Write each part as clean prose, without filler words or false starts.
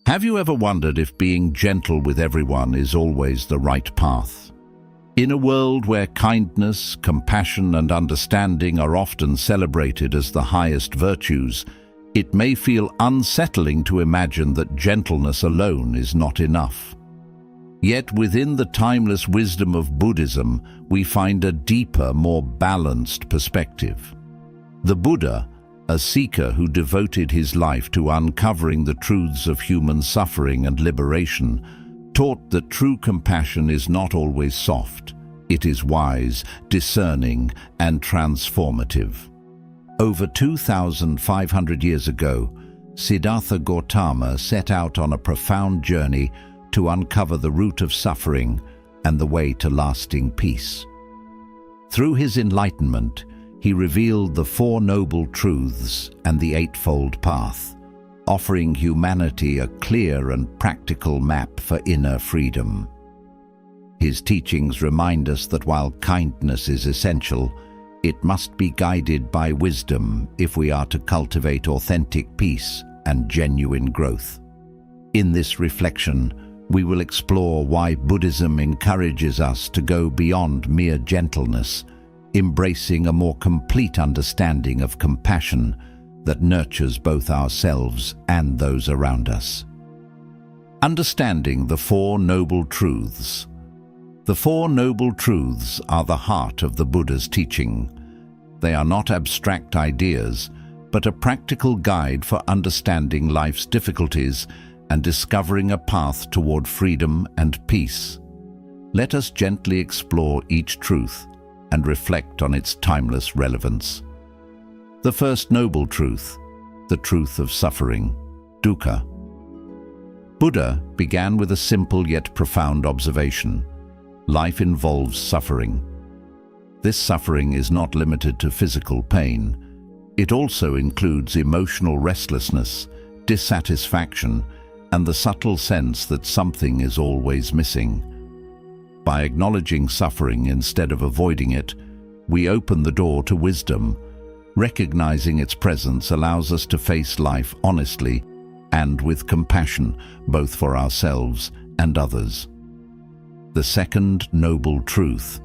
Have you ever wondered if being gentle with everyone is always the right path? In a world where kindness, compassion, and understanding are often celebrated as the highest virtues, it may feel unsettling to imagine that gentleness alone is not enough. Yet within the timeless wisdom of Buddhism, we find a deeper, more balanced perspective. The Buddha, a seeker who devoted his life to uncovering the truths of human suffering and liberation, taught that true compassion is not always soft. It is wise, discerning, and transformative. Over 2,500 years ago, Siddhartha Gautama set out on a profound journey to uncover the root of suffering and the way to lasting peace. Through his enlightenment, he revealed the Four Noble Truths and the Eightfold Path, offering humanity a clear and practical map for inner freedom. His teachings remind us that while kindness is essential, it must be guided by wisdom if we are to cultivate authentic peace and genuine growth. In this reflection, we will explore why Buddhism encourages us to go beyond mere gentleness, embracing a more complete understanding of compassion that nurtures both ourselves and those around us. Understanding the Four Noble Truths. The Four Noble Truths are the heart of the Buddha's teaching. They are not abstract ideas, but a practical guide for understanding life's difficulties and discovering a path toward freedom and peace. Let us gently explore each truth and reflect on its timeless relevance. The first noble truth, the truth of suffering, dukkha. Buddha began with a simple yet profound observation. Life involves suffering. This suffering is not limited to physical pain. It also includes emotional restlessness, dissatisfaction, and the subtle sense that something is always missing. By acknowledging suffering instead of avoiding it, we open the door to wisdom. Recognizing its presence allows us to face life honestly and with compassion, both for ourselves and others. The second noble truth,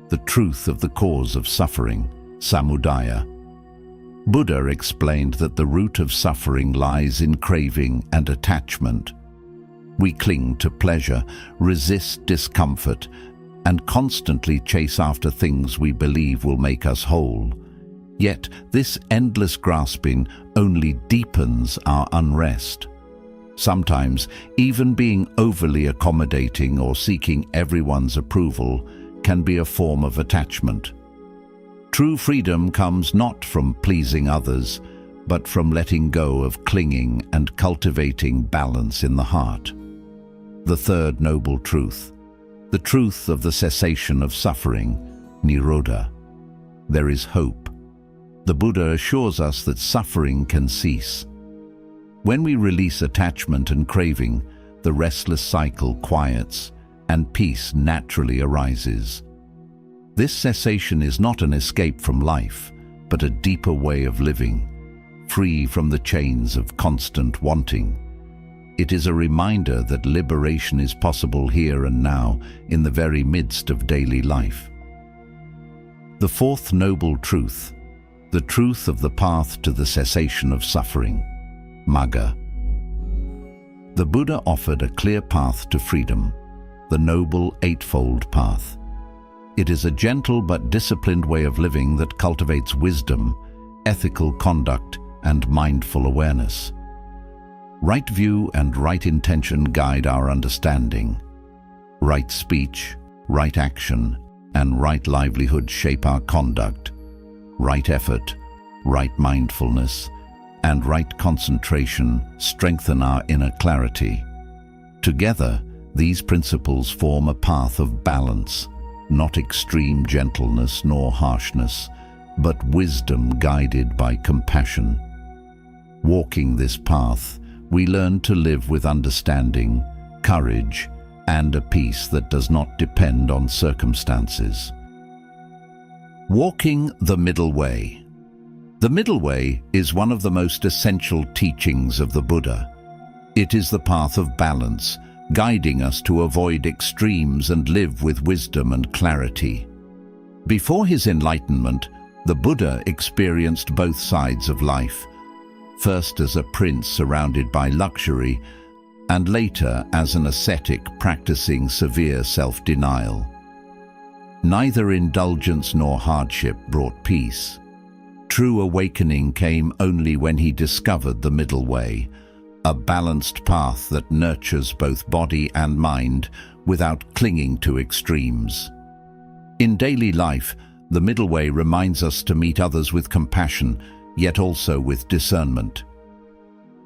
the truth of the cause of suffering, samudaya. Buddha explained that the root of suffering lies in craving and attachment. We cling to pleasure, resist discomfort, and constantly chase after things we believe will make us whole. Yet this endless grasping only deepens our unrest. Sometimes, even being overly accommodating or seeking everyone's approval can be a form of attachment. True freedom comes not from pleasing others, but from letting go of clinging and cultivating balance in the heart. The third noble truth, the truth of the cessation of suffering, nirodha. There is hope. The Buddha assures us that suffering can cease. When we release attachment and craving, the restless cycle quiets and peace naturally arises. This cessation is not an escape from life, but a deeper way of living, free from the chains of constant wanting. It is a reminder that liberation is possible here and now, in the very midst of daily life. The fourth noble truth, the truth of the path to the cessation of suffering, magga. The Buddha offered a clear path to freedom, the Noble Eightfold Path. It is a gentle but disciplined way of living that cultivates wisdom, ethical conduct, and mindful awareness. Right view and right intention guide our understanding. Right speech, right action, and right livelihood shape our conduct. Right effort, right mindfulness, and right concentration strengthen our inner clarity. Together, these principles form a path of balance, not extreme gentleness nor harshness, but wisdom guided by compassion. Walking this path, we learn to live with understanding, courage, and a peace that does not depend on circumstances. Walking the middle way. The middle way is one of the most essential teachings of the Buddha. It is the path of balance, guiding us to avoid extremes and live with wisdom and clarity. Before his enlightenment, the Buddha experienced both sides of life, first as a prince surrounded by luxury, and later as an ascetic practicing severe self-denial. Neither indulgence nor hardship brought peace. True awakening came only when he discovered the middle way, a balanced path that nurtures both body and mind without clinging to extremes. In daily life, the middle way reminds us to meet others with compassion, yet also with discernment.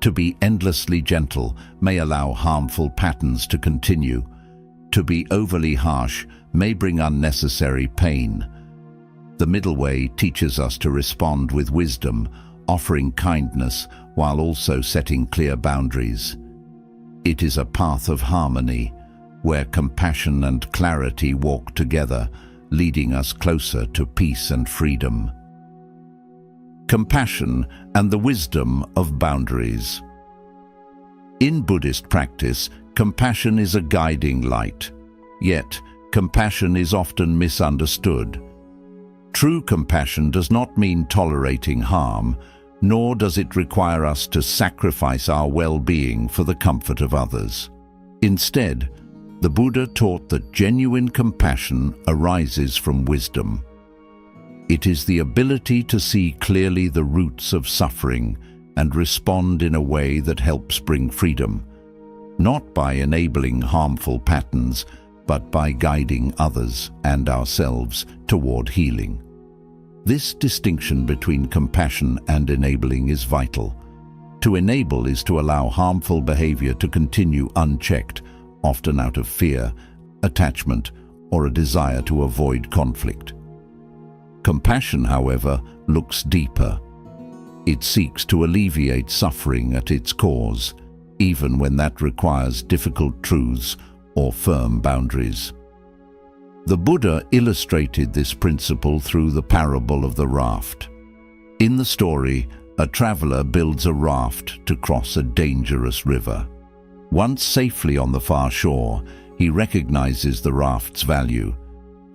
To be endlessly gentle may allow harmful patterns to continue. To be overly harsh may bring unnecessary pain. The middle way teaches us to respond with wisdom, offering kindness while also setting clear boundaries. It is a path of harmony, where compassion and clarity walk together, leading us closer to peace and freedom. Compassion and the wisdom of boundaries. In Buddhist practice, compassion is a guiding light. Yet, compassion is often misunderstood. True compassion does not mean tolerating harm, nor does it require us to sacrifice our well-being for the comfort of others. Instead, the Buddha taught that genuine compassion arises from wisdom. It is the ability to see clearly the roots of suffering and respond in a way that helps bring freedom, not by enabling harmful patterns, but by guiding others and ourselves toward healing. This distinction between compassion and enabling is vital. To enable is to allow harmful behavior to continue unchecked, often out of fear, attachment, or a desire to avoid conflict. Compassion, however, looks deeper. It seeks to alleviate suffering at its cause, even when that requires difficult truths or firm boundaries. The Buddha illustrated this principle through the parable of the raft. In the story, a traveler builds a raft to cross a dangerous river. Once safely on the far shore, he recognizes the raft's value,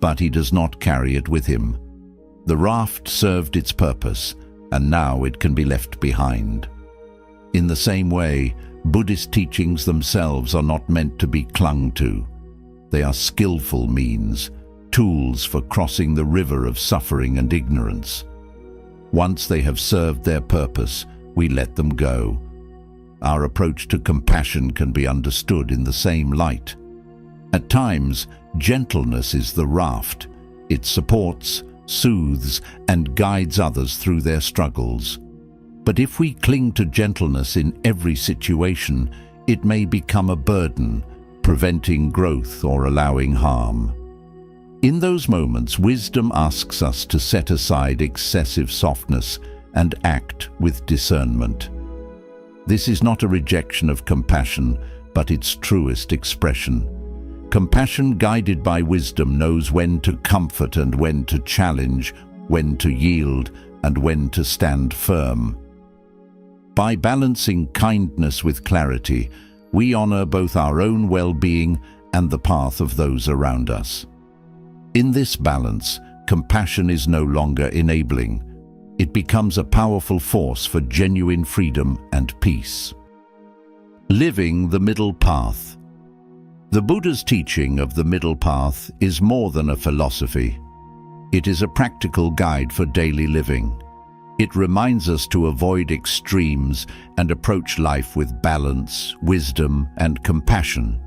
but he does not carry it with him. The raft served its purpose, and now it can be left behind. In the same way, Buddhist teachings themselves are not meant to be clung to. They are skillful means, tools for crossing the river of suffering and ignorance. Once they have served their purpose, we let them go. Our approach to compassion can be understood in the same light. At times, gentleness is the raft. It supports, soothes, and guides others through their struggles. But if we cling to gentleness in every situation, it may become a burden, preventing growth or allowing harm. In those moments, wisdom asks us to set aside excessive softness and act with discernment. This is not a rejection of compassion, but its truest expression. Compassion guided by wisdom knows when to comfort and when to challenge, when to yield and when to stand firm. By balancing kindness with clarity, we honor both our own well-being and the path of those around us. In this balance, compassion is no longer enabling. It becomes a powerful force for genuine freedom and peace. Living the middle path. The Buddha's teaching of the middle path is more than a philosophy. It is a practical guide for daily living. It reminds us to avoid extremes and approach life with balance, wisdom, and compassion.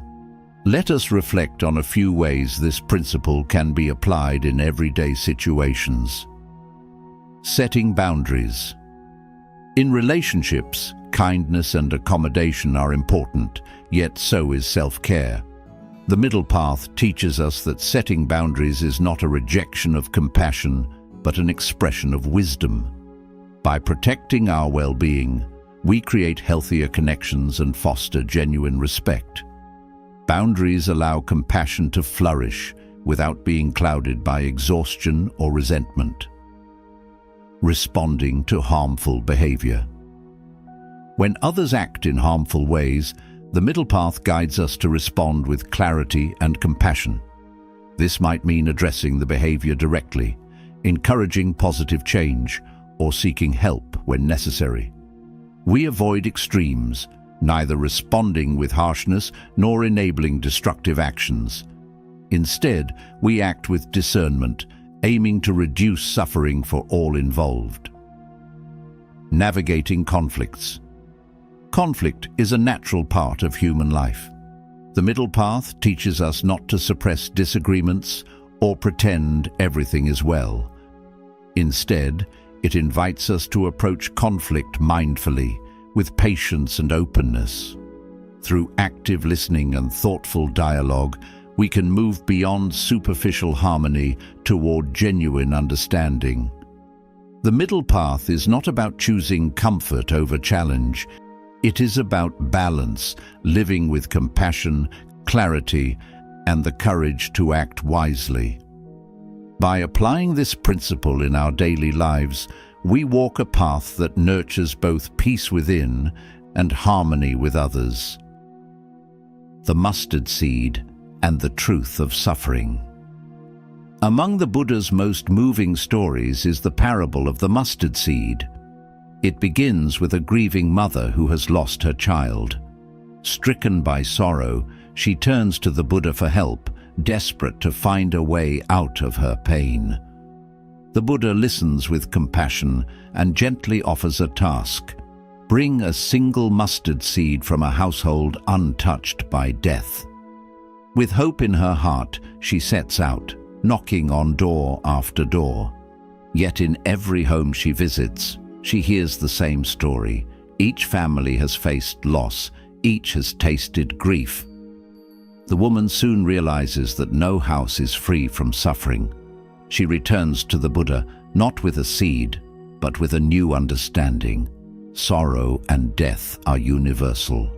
Let us reflect on a few ways this principle can be applied in everyday situations. Setting boundaries. In relationships, kindness and accommodation are important, yet so is self-care. The middle path teaches us that setting boundaries is not a rejection of compassion, but an expression of wisdom. By protecting our well-being, we create healthier connections and foster genuine respect. Boundaries allow compassion to flourish without being clouded by exhaustion or resentment. Responding to harmful behavior. When others act in harmful ways, the middle path guides us to respond with clarity and compassion. This might mean addressing the behavior directly, encouraging positive change, or seeking help when necessary. We avoid extremes, neither responding with harshness nor enabling destructive actions. Instead, we act with discernment, aiming to reduce suffering for all involved. Navigating conflicts. Conflict is a natural part of human life. The middle path teaches us not to suppress disagreements or pretend everything is well. Instead, it invites us to approach conflict mindfully, with patience and openness. Through active listening and thoughtful dialogue, we can move beyond superficial harmony toward genuine understanding. The middle path is not about choosing comfort over challenge. It is about balance, living with compassion, clarity, and the courage to act wisely. By applying this principle in our daily lives, we walk a path that nurtures both peace within and harmony with others. The mustard seed and the truth of suffering. Among the Buddha's most moving stories is the parable of the mustard seed. It begins with a grieving mother who has lost her child. Stricken by sorrow, she turns to the Buddha for help, desperate to find a way out of her pain. The Buddha listens with compassion and gently offers a task: bring a single mustard seed from a household untouched by death. With hope in her heart, she sets out, knocking on door after door. Yet in every home she visits, she hears the same story. Each family has faced loss, each has tasted grief. The woman soon realizes that no house is free from suffering. She returns to the Buddha, not with a seed, but with a new understanding. Sorrow and death are universal,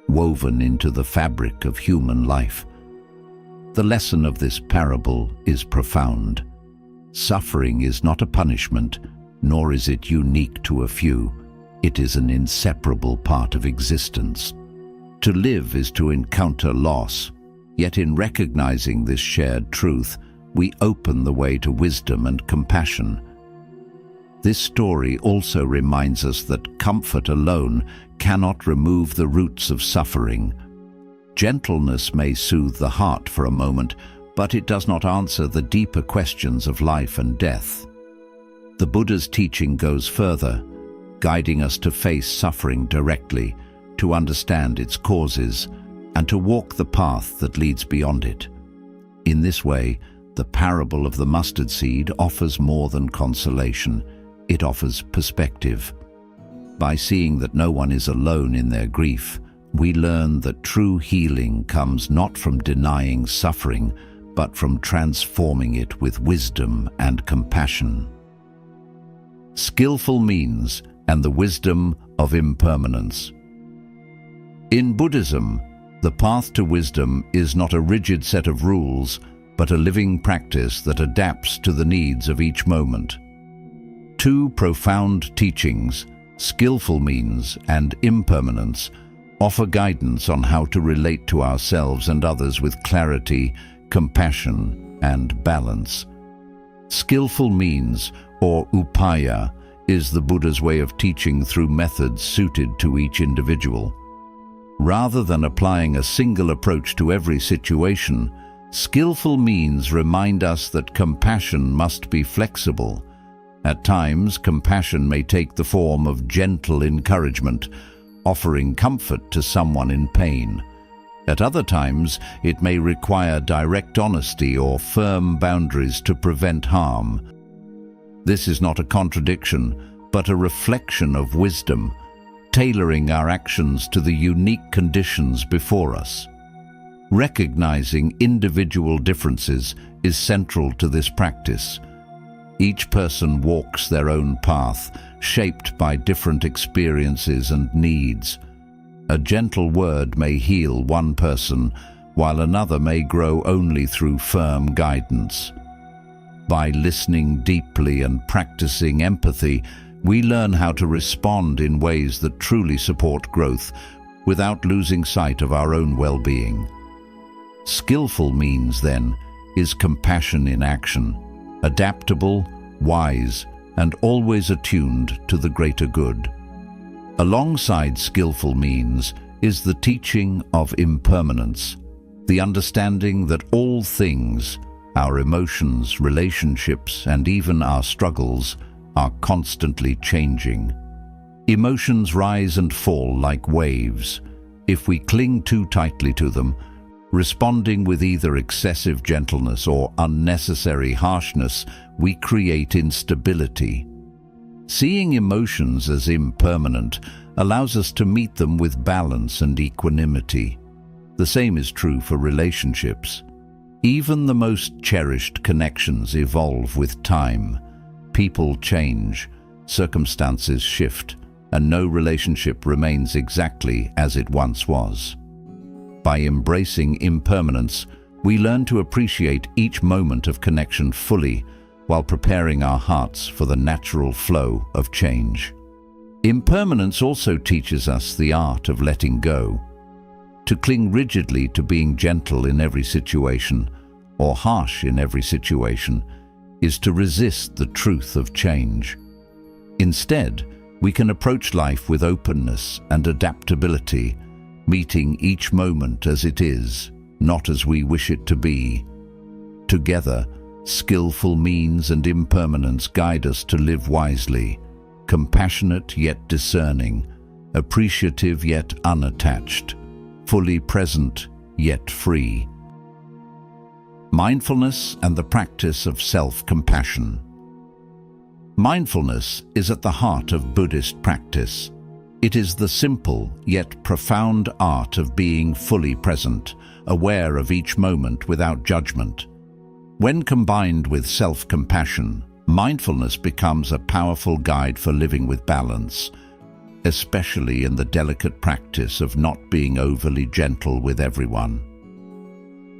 woven into the fabric of human life. The lesson of this parable is profound. Suffering is not a punishment, nor is it unique to a few. It is an inseparable part of existence. To live is to encounter loss, yet in recognizing this shared truth, we open the way to wisdom and compassion. This story also reminds us that comfort alone cannot remove the roots of suffering. Gentleness may soothe the heart for a moment, but it does not answer the deeper questions of life and death. The Buddha's teaching goes further, guiding us to face suffering directly, to understand its causes, and to walk the path that leads beyond it. In this way, the parable of the mustard seed offers more than consolation. It offers perspective. By seeing that no one is alone in their grief, we learn that true healing comes not from denying suffering, but from transforming it with wisdom and compassion. Skillful means and the wisdom of impermanence. In Buddhism, the path to wisdom is not a rigid set of rules, but a living practice that adapts to the needs of each moment. Two profound teachings, skillful means and impermanence, offer guidance on how to relate to ourselves and others with clarity, compassion, and balance. Skillful means, or upaya, is the Buddha's way of teaching through methods suited to each individual. Rather than applying a single approach to every situation, skillful means remind us that compassion must be flexible. At times, compassion may take the form of gentle encouragement, offering comfort to someone in pain. At other times, it may require direct honesty or firm boundaries to prevent harm. This is not a contradiction, but a reflection of wisdom, tailoring our actions to the unique conditions before us. Recognizing individual differences is central to this practice. Each person walks their own path, shaped by different experiences and needs. A gentle word may heal one person, while another may grow only through firm guidance. By listening deeply and practicing empathy, we learn how to respond in ways that truly support growth without losing sight of our own well-being. Skillful means, then, is compassion in action, adaptable, wise, and always attuned to the greater good. Alongside skillful means is the teaching of impermanence, the understanding that all things, our emotions, relationships, and even our struggles, are constantly changing. Emotions rise and fall like waves. If we cling too tightly to them, responding with either excessive gentleness or unnecessary harshness, we create instability. Seeing emotions as impermanent allows us to meet them with balance and equanimity. The same is true for relationships. Even the most cherished connections evolve with time. People change, circumstances shift, and no relationship remains exactly as it once was. By embracing impermanence, we learn to appreciate each moment of connection fully while preparing our hearts for the natural flow of change. Impermanence also teaches us the art of letting go. To cling rigidly to being gentle in every situation or harsh in every situation is to resist the truth of change. Instead, we can approach life with openness and adaptability, meeting each moment as it is, not as we wish it to be. Together, skillful means and impermanence guide us to live wisely, compassionate yet discerning, appreciative yet unattached, fully present yet free. Mindfulness and the practice of self-compassion. Mindfulness is at the heart of Buddhist practice. It is the simple yet profound art of being fully present, aware of each moment without judgment. When combined with self-compassion, mindfulness becomes a powerful guide for living with balance, especially in the delicate practice of not being overly gentle with everyone.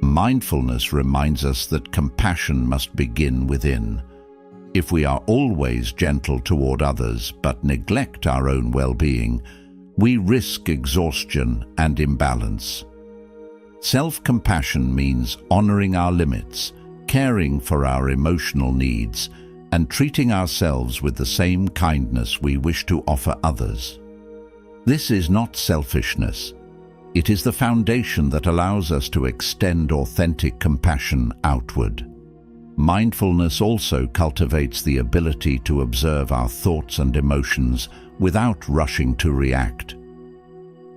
Mindfulness reminds us that compassion must begin within. If we are always gentle toward others but neglect our own well-being, we risk exhaustion and imbalance. Self-compassion means honoring our limits, caring for our emotional needs, and treating ourselves with the same kindness we wish to offer others. This is not selfishness. It is the foundation that allows us to extend authentic compassion outward. Mindfulness also cultivates the ability to observe our thoughts and emotions without rushing to react.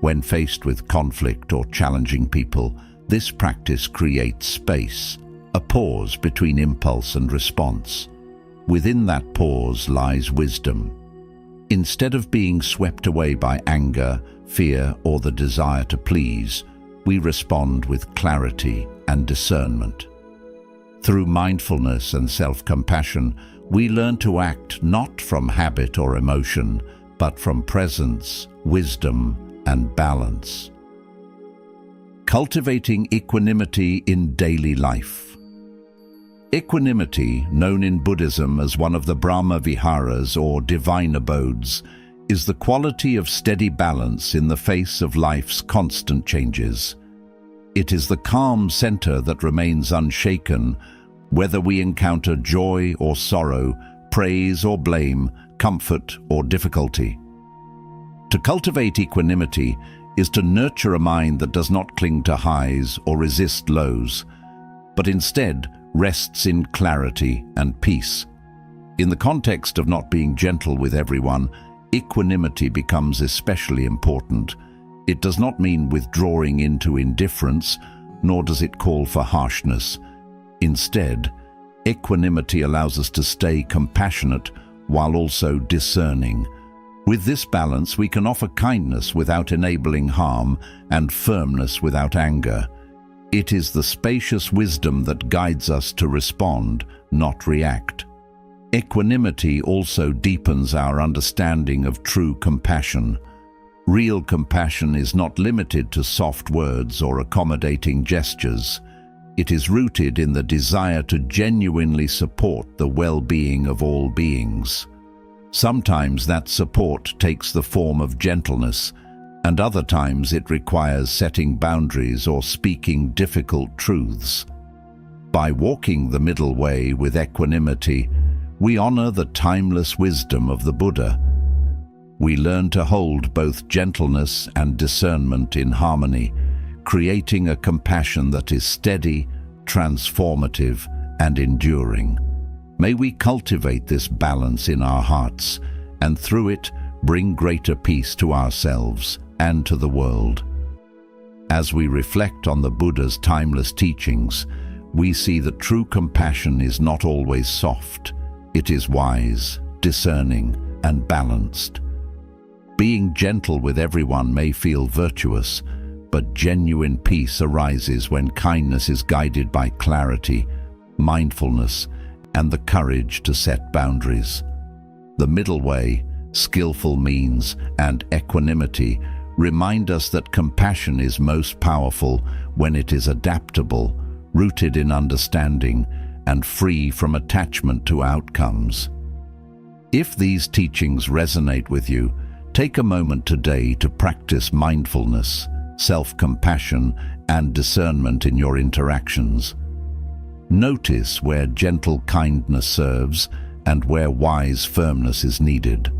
When faced with conflict or challenging people, this practice creates space, a pause between impulse and response. Within that pause lies wisdom. Instead of being swept away by anger, fear, or the desire to please, we respond with clarity and discernment. Through mindfulness and self-compassion, we learn to act not from habit or emotion, but from presence, wisdom, and balance. Cultivating equanimity in daily life. Equanimity, known in Buddhism as one of the Brahma Viharas or divine abodes, is the quality of steady balance in the face of life's constant changes. It is the calm center that remains unshaken, whether we encounter joy or sorrow, praise or blame, comfort or difficulty. To cultivate equanimity is to nurture a mind that does not cling to highs or resist lows, but instead rests in clarity and peace. In the context of not being gentle with everyone, equanimity becomes especially important. It does not mean withdrawing into indifference, nor does it call for harshness. Instead, equanimity allows us to stay compassionate while also discerning. With this balance, we can offer kindness without enabling harm and firmness without anger. It is the spacious wisdom that guides us to respond, not react. Equanimity also deepens our understanding of true compassion. Real compassion is not limited to soft words or accommodating gestures. It is rooted in the desire to genuinely support the well-being of all beings. Sometimes that support takes the form of gentleness, and other times it requires setting boundaries or speaking difficult truths. By walking the middle way with equanimity, we honor the timeless wisdom of the Buddha. We learn to hold both gentleness and discernment in harmony, creating a compassion that is steady, transformative, and enduring. May we cultivate this balance in our hearts, and through it bring greater peace to ourselves and to the world. As we reflect on the Buddha's timeless teachings, we see that true compassion is not always soft. It is wise, discerning, and balanced. Being gentle with everyone may feel virtuous, but genuine peace arises when kindness is guided by clarity, mindfulness, and the courage to set boundaries. The middle way, skillful means, and equanimity remind us that compassion is most powerful when it is adaptable, rooted in understanding, and free from attachment to outcomes. If these teachings resonate with you, take a moment today to practice mindfulness, self-compassion, and discernment in your interactions. Notice where gentle kindness serves and where wise firmness is needed.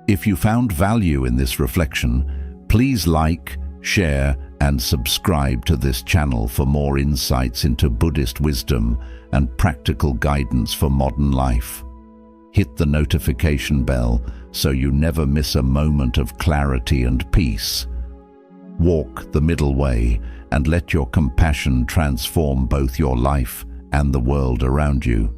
If you found value in this reflection, please like, share, and subscribe to this channel for more insights into Buddhist wisdom and practical guidance for modern life. Hit the notification bell so you never miss a moment of clarity and peace. Walk the middle way and let your compassion transform both your life and the world around you.